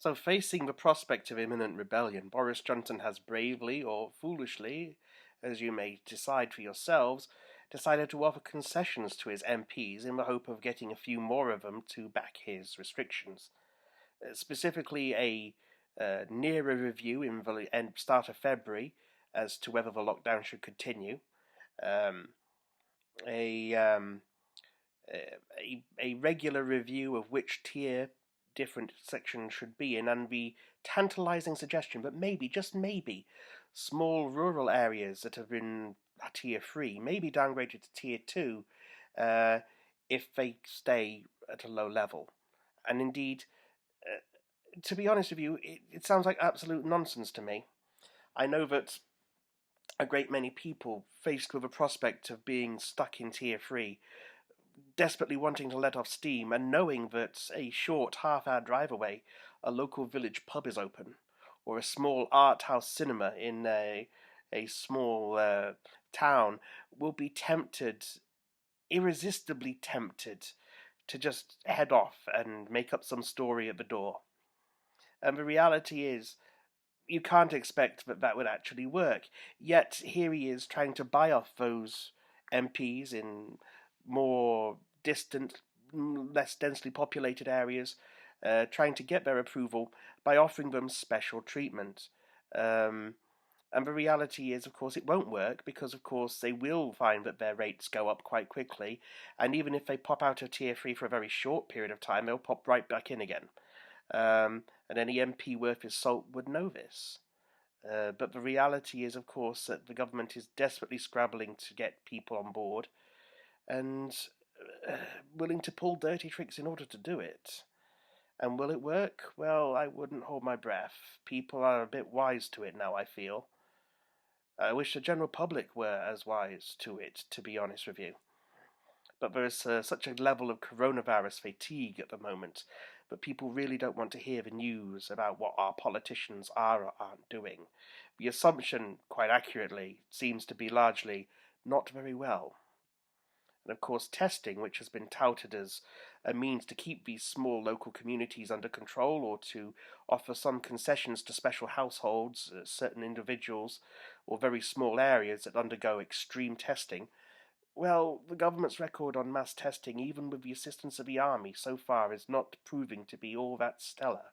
So, facing the prospect of imminent rebellion, Boris Johnson has bravely or foolishly, as you may decide for yourselves, decided to offer concessions to his MPs in the hope of getting a few more of them to back his restrictions. Specifically, a nearer review in the start of February as to whether the lockdown should continue, um, a, um, a regular review of which tier different sections should be in, and the tantalizing suggestion that maybe, just maybe, small rural areas that have been tier 3 may be downgraded to tier 2 uh, if they stay at a low level. And indeed, to be honest with you, it sounds like absolute nonsense to me. I know that a great many people faced with the prospect of being stuck in tier 3 desperately wanting to let off steam and knowing that a short half-hour drive away a local village pub is open, or a small art house cinema in a small town, will be tempted, irresistibly tempted, to just head off and make up some story at the door. And the reality is, you can't expect that that would actually work. Yet here he is trying to buy off those MPs in more distant, less densely populated areas, trying to get their approval by offering them special treatment. Um, and the reality is, of course, it won't work because, of course, they will find that their rates go up quite quickly. And even if they pop out of tier 3 for a very short period of time, they'll pop right back in again. And any MP worth his salt would know this. But the reality is, of course, that the government is desperately scrabbling to get people on board and uh, willing to pull dirty tricks in order to do it. And will it work? Well, I wouldn't hold my breath. People are a bit wise to it now, I feel. I wish the general public were as wise to it, to be honest with you. But there is such a level of coronavirus fatigue at the moment that people really don't want to hear the news about what our politicians are or aren't doing. The assumption, quite accurately, seems to be largely not very well. And of course, testing, which has been touted as a means to keep these small local communities under control or to offer some concessions to special households, certain individuals, or very small areas that undergo extreme testing, well, the government's record on mass testing, even with the assistance of the army, so far is not proving to be all that stellar.